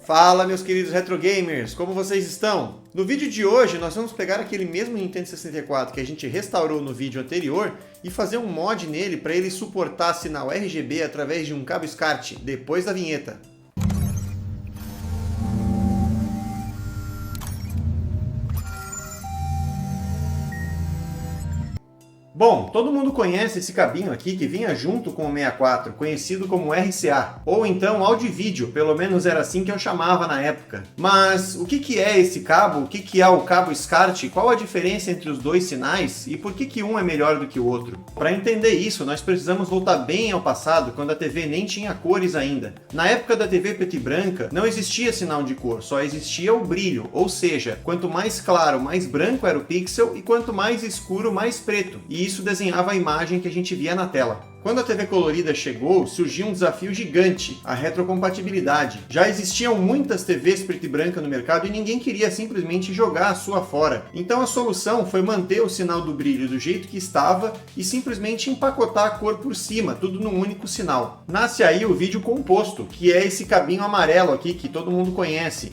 Fala, meus queridos retro gamers, como vocês estão? No vídeo de hoje nós vamos pegar aquele mesmo Nintendo 64 que a gente restaurou no vídeo anterior e fazer um mod nele para ele suportar sinal RGB através de um cabo SCART, depois da vinheta. Bom, todo mundo conhece esse cabinho aqui que vinha junto com o 64, conhecido como RCA, ou então áudio e vídeo, pelo menos era assim que eu chamava na época. Mas o que é esse cabo? O que é o cabo SCART? Qual a diferença entre os dois sinais? E por que um é melhor do que o outro? Para entender isso, nós precisamos voltar bem ao passado, quando a TV nem tinha cores ainda. Na época da TV preta e branca, não existia sinal de cor, só existia o brilho, ou seja, quanto mais claro, mais branco era o pixel, e quanto mais escuro, mais preto. E isso desenhava a imagem que a gente via na tela. Quando a TV colorida chegou, surgiu um desafio gigante, a retrocompatibilidade. Já existiam muitas TVs preto e branca no mercado e ninguém queria simplesmente jogar a sua fora. Então a solução foi manter o sinal do brilho do jeito que estava e simplesmente empacotar a cor por cima, tudo num único sinal. Nasce aí o vídeo composto, que é esse cabinho amarelo aqui que todo mundo conhece.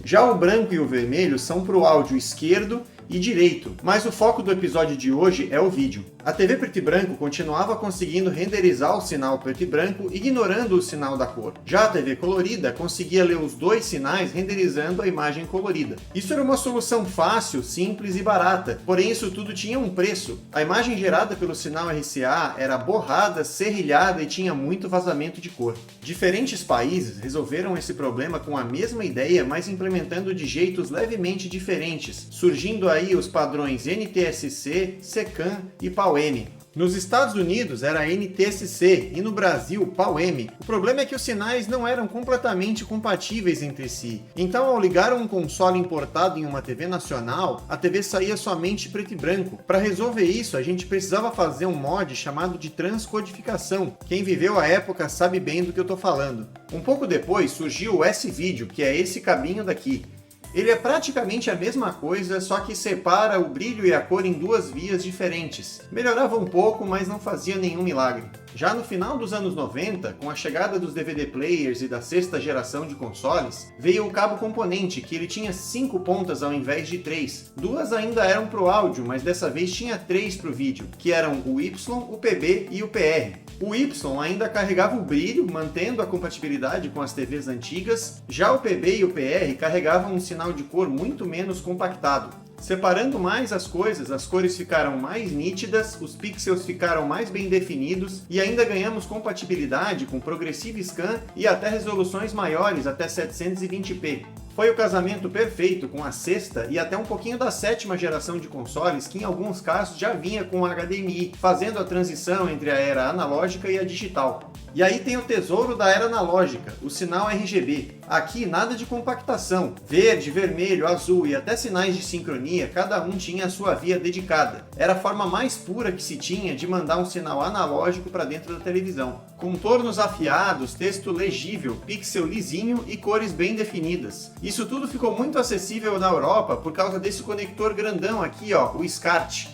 Já o branco e o vermelho são para o áudio esquerdo e direito, mas o foco do episódio de hoje é o vídeo. A TV preto e branco continuava conseguindo renderizar o sinal preto e branco, ignorando o sinal da cor. Já a TV colorida conseguia ler os dois sinais renderizando a imagem colorida. Isso era uma solução fácil, simples e barata, porém isso tudo tinha um preço. A imagem gerada pelo sinal RCA era borrada, serrilhada e tinha muito vazamento de cor. Diferentes países resolveram esse problema com a mesma ideia, mas implementando de jeitos levemente diferentes, surgindo aí os padrões NTSC, SECAM e PAL-M. Nos Estados Unidos era NTSC e no Brasil PAL-M. O problema é que os sinais não eram completamente compatíveis entre si. Então, ao ligar um console importado em uma TV nacional, a TV saía somente preto e branco. Para resolver isso, a gente precisava fazer um mod chamado de transcodificação. Quem viveu a época sabe bem do que eu estou falando. Um pouco depois surgiu o S-Video, que é esse cabinho daqui. Ele é praticamente a mesma coisa, só que separa o brilho e a cor em duas vias diferentes. Melhorava um pouco, mas não fazia nenhum milagre. Já no final dos anos 90, com a chegada dos DVD players e da sexta geração de consoles, veio o cabo componente, que ele tinha 5 pontas ao invés de 3. 2 ainda eram para o áudio, mas dessa vez tinha 3 para o vídeo, que eram o Y, o PB e o PR. O Y ainda carregava o brilho, mantendo a compatibilidade com as TVs antigas, já o PB e o PR carregavam um sinal de cor muito menos compactado. Separando mais as coisas, as cores ficaram mais nítidas, os pixels ficaram mais bem definidos e ainda ganhamos compatibilidade com Progressive Scan e até resoluções maiores, até 720p. Foi o casamento perfeito com a sexta e até um pouquinho da sétima geração de consoles, que em alguns casos já vinha com HDMI, fazendo a transição entre a era analógica e a digital. E aí tem o tesouro da era analógica, o sinal RGB. Aqui nada de compactação, verde, vermelho, azul e até sinais de sincronia, cada um tinha a sua via dedicada. Era a forma mais pura que se tinha de mandar um sinal analógico para dentro da televisão. Contornos afiados, texto legível, pixel lisinho e cores bem definidas. Isso tudo ficou muito acessível na Europa por causa desse conector grandão aqui, ó, o SCART.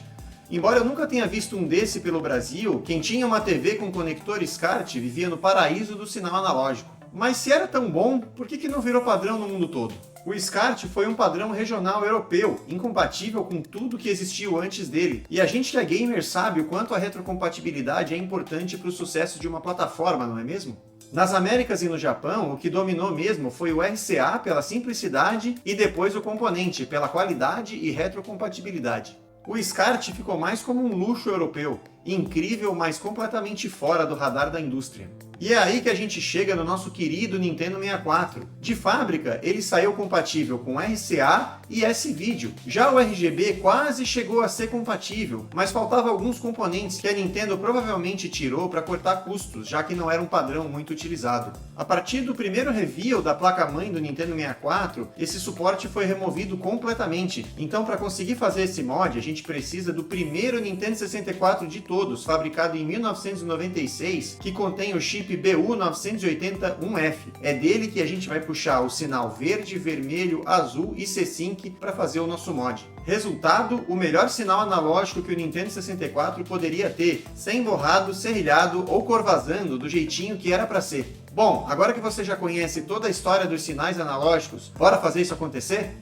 Embora eu nunca tenha visto um desse pelo Brasil, quem tinha uma TV com conector SCART vivia no paraíso do sinal analógico. Mas se era tão bom, por que não virou padrão no mundo todo? O SCART foi um padrão regional europeu, incompatível com tudo que existiu antes dele. E a gente que é gamer sabe o quanto a retrocompatibilidade é importante para o sucesso de uma plataforma, não é mesmo? Nas Américas e no Japão, o que dominou mesmo foi o RCA pela simplicidade e depois o componente pela qualidade e retrocompatibilidade. O SCART ficou mais como um luxo europeu, incrível, mas completamente fora do radar da indústria. E é aí que a gente chega no nosso querido Nintendo 64. De fábrica, ele saiu compatível com RCA e S-Video. Já o RGB quase chegou a ser compatível, mas faltava alguns componentes que a Nintendo provavelmente tirou para cortar custos, já que não era um padrão muito utilizado. A partir do primeiro reveal da placa-mãe do Nintendo 64, esse suporte foi removido completamente. Então, para conseguir fazer esse mod, a gente precisa do primeiro Nintendo 64 de todos, fabricado em 1996, que contém o chip BU980-1F. É dele que a gente vai puxar o sinal verde, vermelho, azul e C-Sync para fazer o nosso mod. Resultado, o melhor sinal analógico que o Nintendo 64 poderia ter, sem borrado, serrilhado ou cor vazando do jeitinho que era para ser. Bom, agora que você já conhece toda a história dos sinais analógicos, bora fazer isso acontecer?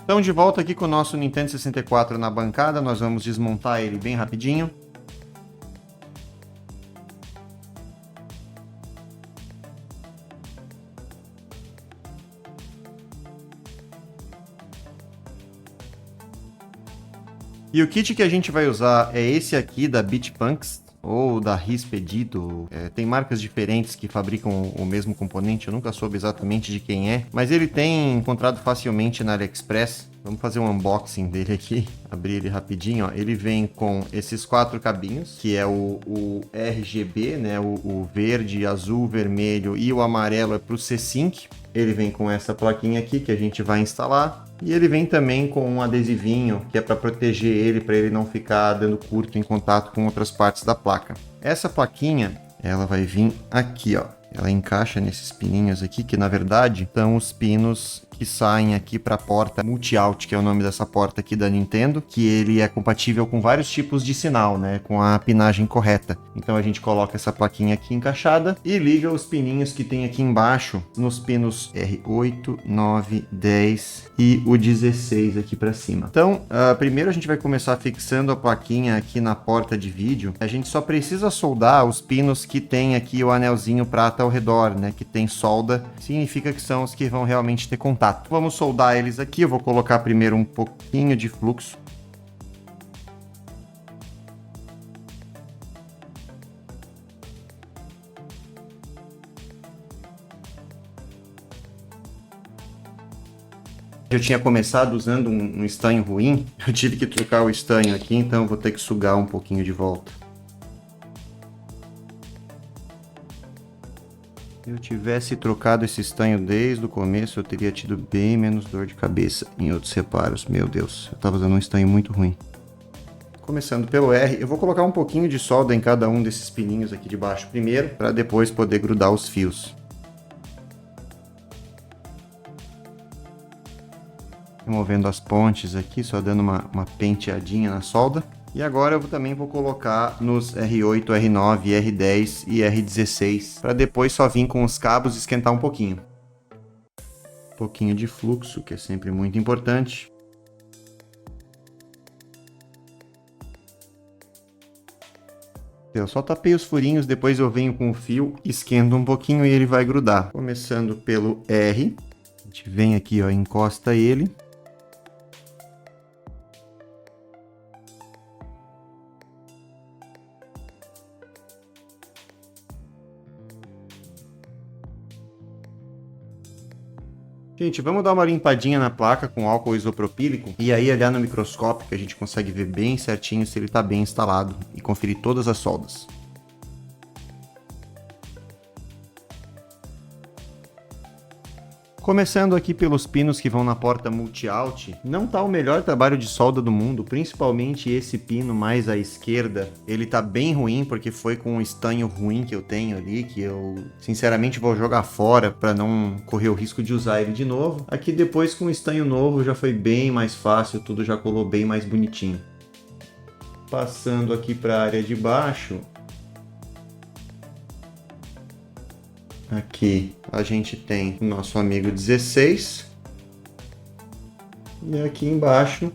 Então, de volta aqui com o nosso Nintendo 64 na bancada, nós vamos desmontar ele bem rapidinho. E o kit que a gente vai usar é esse aqui da Bitpunks, ou da Rispedito. Tem marcas diferentes que fabricam o mesmo componente, eu nunca soube exatamente de quem é, mas ele tem encontrado facilmente na AliExpress. Vamos fazer um unboxing dele aqui, abrir ele rapidinho, ó. Ele vem com esses 4 cabinhos, que é o RGB, né? O verde, azul, vermelho e o amarelo é para o C-Sync. Ele vem com essa plaquinha aqui que a gente vai instalar. E ele vem também com um adesivinho que é para proteger ele, para ele não ficar dando curto em contato com outras partes da placa. Essa plaquinha, ela vai vir aqui, ó. Ela encaixa nesses pininhos aqui, que na verdade são os pinos que saem aqui para a porta multi-out, que é o nome dessa porta aqui da Nintendo, que ele é compatível com vários tipos de sinal, né, com a pinagem correta. Então a gente coloca essa plaquinha aqui encaixada e liga os pininhos que tem aqui embaixo nos pinos R8, 9, 10 e o 16 aqui para cima. Então, primeiro a gente vai começar fixando a plaquinha aqui na porta de vídeo. A gente só precisa soldar os pinos que tem aqui o anelzinho prata ao redor, né, que tem solda, significa que são os que vão realmente ter contato. Vamos soldar eles aqui, eu vou colocar primeiro um pouquinho de fluxo. Eu tinha começado usando um estanho ruim, eu tive que trocar o estanho aqui, então eu vou ter que sugar um pouquinho de volta. Se eu tivesse trocado esse estanho desde o começo, eu teria tido bem menos dor de cabeça em outros reparos. Meu Deus, eu estava usando um estanho muito ruim. Começando pelo R, eu vou colocar um pouquinho de solda em cada um desses pininhos aqui de baixo primeiro, para depois poder grudar os fios. Removendo as pontes aqui, só dando uma penteadinha na solda. E agora eu também vou colocar nos R8, R9, R10 e R16, para depois só vir com os cabos e esquentar um pouquinho. Um pouquinho de fluxo, que é sempre muito importante. Eu só tapei os furinhos, depois eu venho com o fio, esquento um pouquinho e ele vai grudar. Começando pelo R, a gente vem aqui, ó, encosta ele. Gente, vamos dar uma limpadinha na placa com álcool isopropílico e aí olhar no microscópio que a gente consegue ver bem certinho se ele está bem instalado e conferir todas as soldas. Começando aqui pelos pinos que vão na porta multi-out, não tá o melhor trabalho de solda do mundo, principalmente esse pino mais à esquerda. Ele tá bem ruim porque foi com um estanho ruim que eu tenho ali, que eu sinceramente vou jogar fora para não correr o risco de usar ele de novo. Aqui depois com o estanho novo já foi bem mais fácil, tudo já colou bem mais bonitinho. Passando aqui para a área de baixo, aqui a gente tem o nosso amigo 16 e aqui embaixo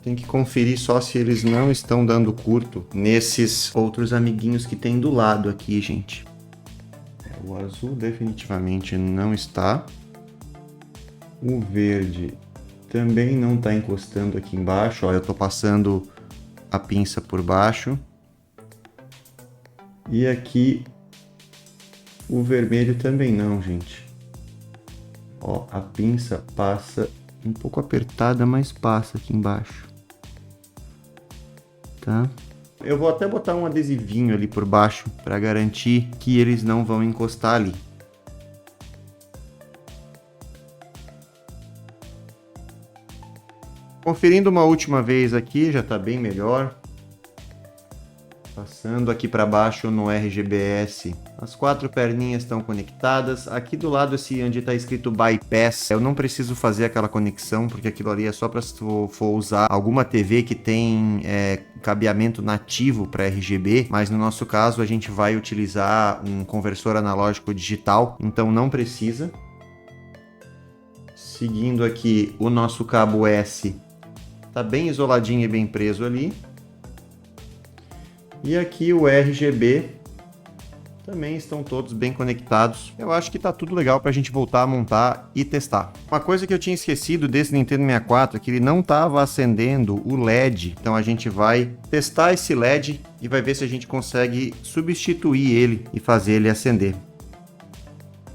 tem que conferir só se eles não estão dando curto nesses outros amiguinhos que tem do lado aqui, gente. O azul definitivamente não está, o verde também não está encostando aqui embaixo, ó, eu estou passando a pinça por baixo e aqui o vermelho também não, gente. Ó, a pinça passa um pouco apertada, mas passa aqui embaixo. Tá? Eu vou até botar um adesivinho ali por baixo para garantir que eles não vão encostar ali. Conferindo uma última vez aqui, já está bem melhor. Passando aqui para baixo no RGBS, As 4 perninhas estão conectadas. Aqui do lado, onde está escrito Bypass, eu não preciso fazer aquela conexão, porque aquilo ali é só para se tu for usar alguma TV que tem cabeamento nativo para RGB, mas no nosso caso a gente vai utilizar um conversor analógico digital, então não precisa. Seguindo aqui, o nosso cabo S está bem isoladinho e bem preso ali. E aqui o RGB também estão todos bem conectados. Eu acho que tá tudo legal para a gente voltar a montar e testar. Uma coisa que eu tinha esquecido desse Nintendo 64 é que ele não estava acendendo o LED. Então a gente vai testar esse LED e vai ver se a gente consegue substituir ele e fazer ele acender.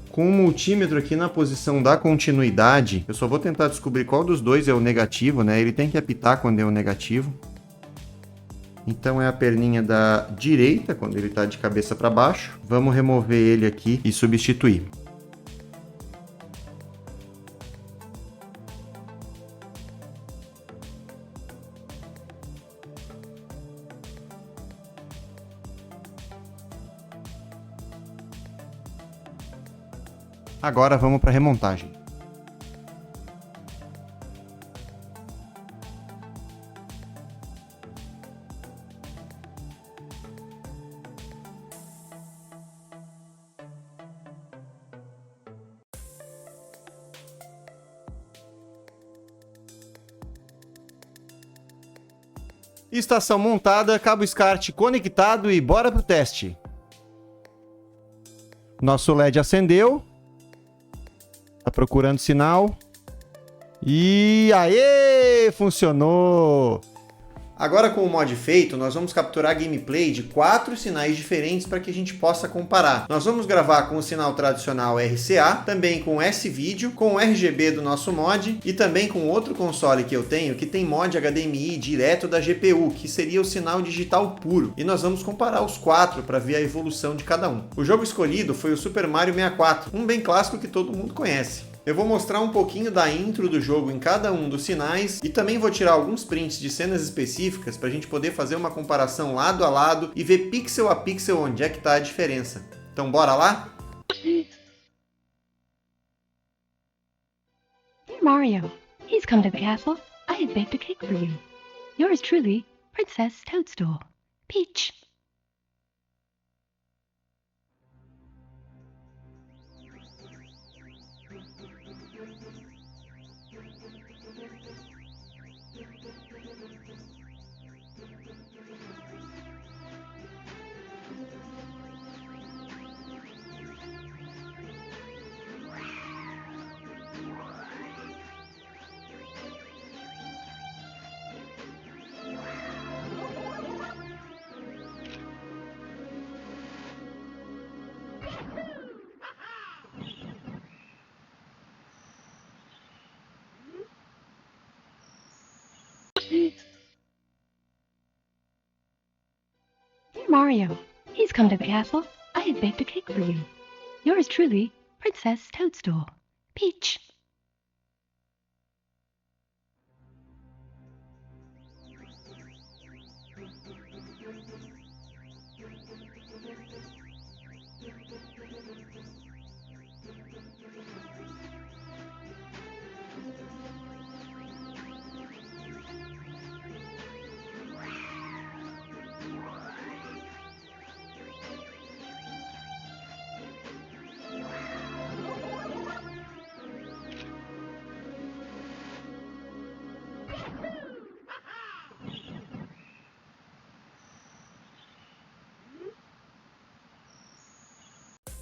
Com o multímetro aqui na posição da continuidade, eu só vou tentar descobrir qual dos dois é o negativo, né? Ele tem que apitar quando é o negativo. Então é a perninha da direita, quando ele está de cabeça para baixo. Vamos remover ele aqui e substituir. Agora vamos para a remontagem. Estação montada, cabo SCART conectado e bora pro teste. Nosso LED acendeu. Tá procurando sinal. E aê! Funcionou! Agora com o mod feito, nós vamos capturar gameplay de 4 sinais diferentes para que a gente possa comparar. Nós vamos gravar com o sinal tradicional RCA, também com S-Video, com o RGB do nosso mod e também com outro console que eu tenho que tem mod HDMI direto da GPU, que seria o sinal digital puro. E nós vamos comparar os 4 para ver a evolução de cada um. O jogo escolhido foi o Super Mario 64, um bem clássico que todo mundo conhece. Eu vou mostrar um pouquinho da intro do jogo em cada um dos sinais e também vou tirar alguns prints de cenas específicas para a gente poder fazer uma comparação lado a lado e ver pixel a pixel onde é que está a diferença. Então bora lá? Dear Mario, please come to the castle. I have baked a cake for you. Yours truly, Princess Toadstool. Peach. Dear Mario, please come to the castle. I have baked a cake for you. Yours truly, Princess Toadstool. Peach.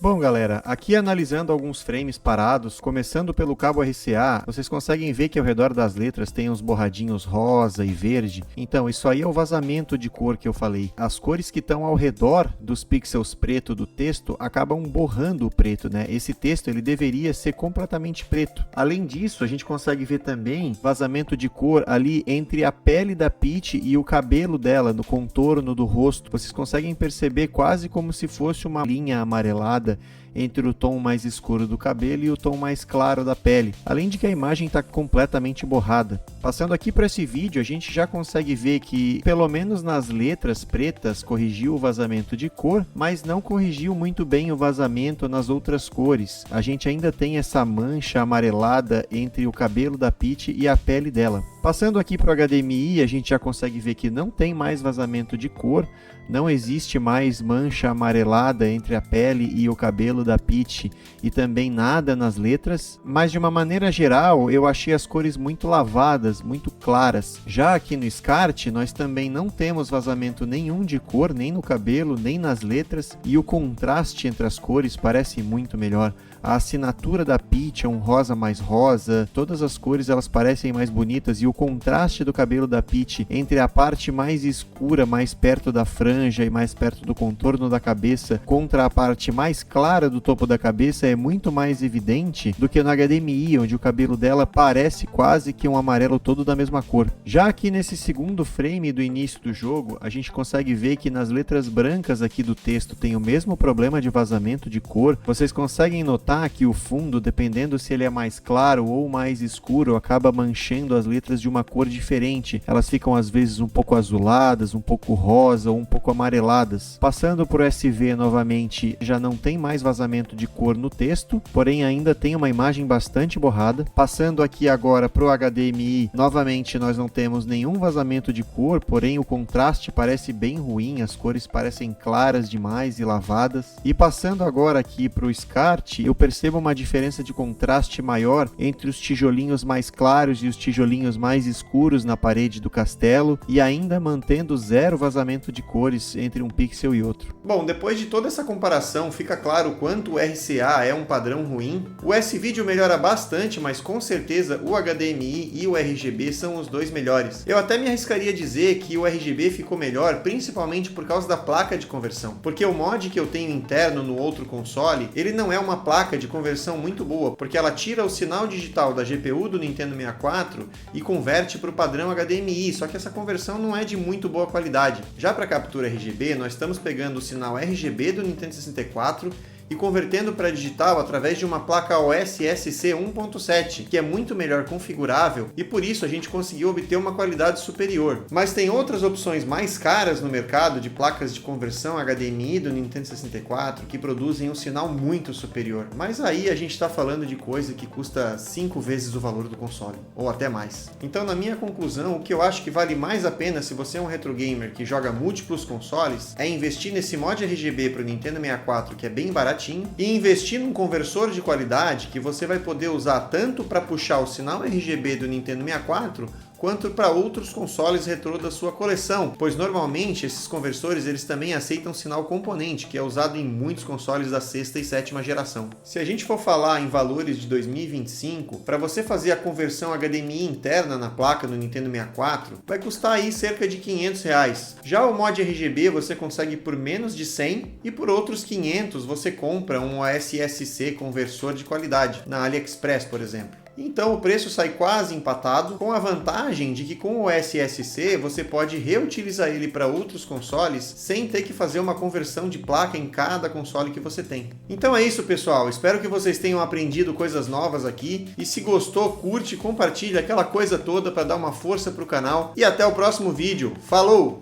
Bom galera, aqui analisando alguns frames parados, começando pelo cabo RCA, vocês conseguem ver que ao redor das letras tem uns borradinhos rosa e verde. Então isso aí é o vazamento de cor que eu falei. As cores que estão ao redor dos pixels preto do texto acabam borrando o preto, né? Esse texto ele deveria ser completamente preto. Além disso, a gente consegue ver também vazamento de cor ali entre a pele da Peach e o cabelo dela, no contorno do rosto. Vocês conseguem perceber quase como se fosse uma linha amarelada entre o tom mais escuro do cabelo e o tom mais claro da pele, além de que a imagem está completamente borrada. Passando aqui para esse vídeo, a gente já consegue ver que, pelo menos nas letras pretas, corrigiu o vazamento de cor, mas não corrigiu muito bem o vazamento nas outras cores. A gente ainda tem essa mancha amarelada entre o cabelo da Peach e a pele dela. Passando aqui para o HDMI, a gente já consegue ver que não tem mais vazamento de cor, não existe mais mancha amarelada entre a pele e o cabelo da Peach e também nada nas letras, mas de uma maneira geral eu achei as cores muito lavadas, muito claras. Já aqui no SCART nós também não temos vazamento nenhum de cor, nem no cabelo, nem nas letras, e o contraste entre as cores parece muito melhor. A assinatura da Peach é um rosa mais rosa, todas as cores elas parecem mais bonitas, e o contraste do cabelo da Peach entre a parte mais escura, mais perto da franja e mais perto do contorno da cabeça, contra a parte mais clara do topo da cabeça é muito mais evidente do que no HDMI, onde o cabelo dela parece quase que um amarelo todo da mesma cor. Já aqui nesse segundo frame do início do jogo, a gente consegue ver que nas letras brancas aqui do texto tem o mesmo problema de vazamento de cor. Vocês conseguem notar que o fundo, dependendo se ele é mais claro ou mais escuro, acaba manchando as letras de uma cor diferente. Elas ficam às vezes um pouco azuladas, um pouco rosa ou um pouco amareladas. Passando por SV novamente, já não tem mais vazamento de cor no texto, porém ainda tem uma imagem bastante borrada. Passando aqui agora para o HDMI, novamente nós não temos nenhum vazamento de cor, porém o contraste parece bem ruim, as cores parecem claras demais e lavadas. E passando agora aqui para o SCART, eu percebo uma diferença de contraste maior entre os tijolinhos mais claros e os tijolinhos mais escuros na parede do castelo, e ainda mantendo zero vazamento de cores entre um pixel e outro. Bom, depois de toda essa comparação, fica claro quanto o RCA é um padrão ruim. O S-Video melhora bastante, mas com certeza o HDMI e o RGB são os dois melhores. Eu até me arriscaria a dizer que o RGB ficou melhor, principalmente por causa da placa de conversão, porque o mod que eu tenho interno no outro console, ele não é uma placa de conversão muito boa, porque ela tira o sinal digital da GPU do Nintendo 64 e converte para o padrão HDMI, só que essa conversão não é de muito boa qualidade. Já para captura RGB, nós estamos pegando o sinal RGB do Nintendo 64 e convertendo para digital através de uma placa OSSC 1.7, que é muito melhor configurável e por isso a gente conseguiu obter uma qualidade superior. Mas tem outras opções mais caras no mercado de placas de conversão HDMI do Nintendo 64 que produzem um sinal muito superior, mas aí a gente está falando de coisa que custa 5 vezes o valor do console, ou até mais. Então, na minha conclusão, o que eu acho que vale mais a pena se você é um retro gamer que joga múltiplos consoles é investir nesse mod RGB para o Nintendo 64, que é bem barato, e investir num conversor de qualidade que você vai poder usar tanto para puxar o sinal RGB do Nintendo 64 quanto para outros consoles retrô da sua coleção, pois normalmente esses conversores eles também aceitam sinal componente, que é usado em muitos consoles da 6ª e 7ª geração. Se a gente for falar em valores de 2025, para você fazer a conversão HDMI interna na placa do Nintendo 64, vai custar aí cerca de R$500. Já o mod RGB você consegue por menos de 100 e por outros 500 você compra um OSSC conversor de qualidade, na AliExpress, por exemplo. Então o preço sai quase empatado, com a vantagem de que com o SSC você pode reutilizar ele para outros consoles sem ter que fazer uma conversão de placa em cada console que você tem. Então é isso, pessoal, espero que vocês tenham aprendido coisas novas aqui e se gostou, curte, compartilha aquela coisa toda para dar uma força para o canal e até o próximo vídeo. Falou!